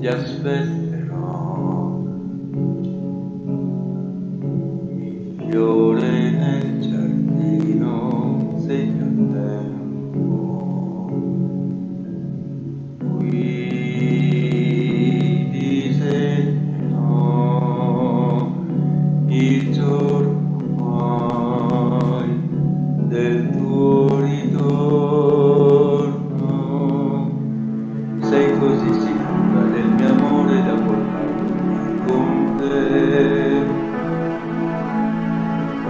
ti aspetterò, fiore nel giardino, segno il tempo, qui disegnerò il giorno poi del tuo ritorno. Sei così sicura del mio amore da portarmi con te.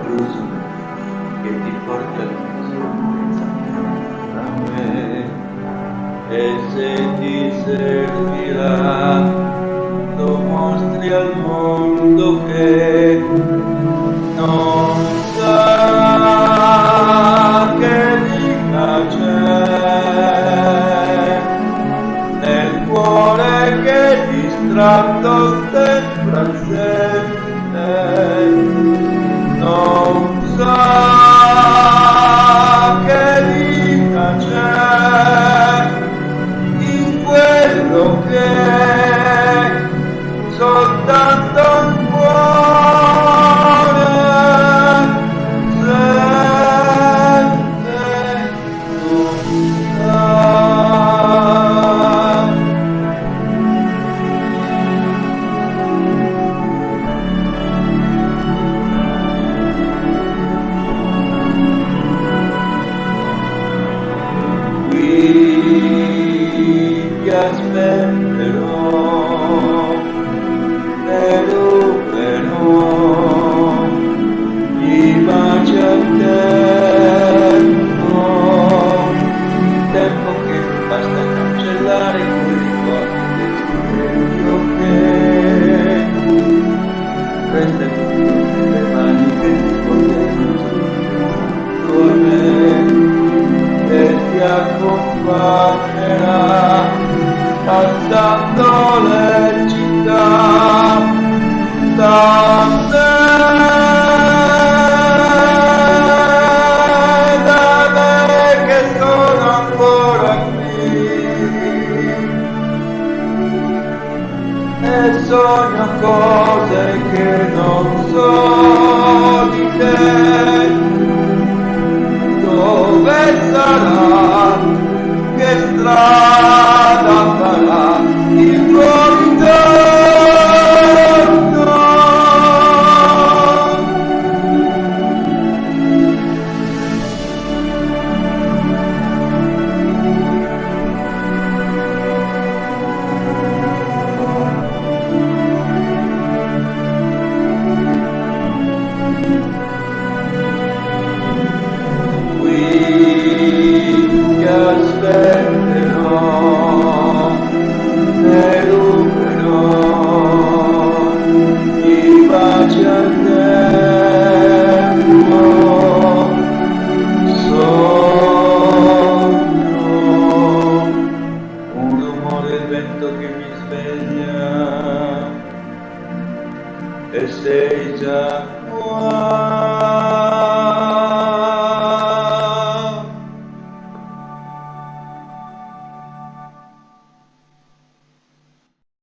L'uso che ti porta all'inizio a me, e se ti servirà lo mostri al mondo che non sa che vita c'è nel cuore che distratto sembra sempre, non sa che vita c'è in quello che soltanto il cuore sente tutta. Qui ti aspetterò, ruberò i baci al tempo che basta cancellare quei ricordi del silenzio che resta le mani che ti portano a me e ti accompagnerà passando le città da te, che sono ancora qui e sogno cose che non so di te. Dove sarà, che strada farà il tuo ritorno? Ti aspetterò, ruberò i baci al tempo, sogno un rumore del vento che mi sveglia e sei già qua.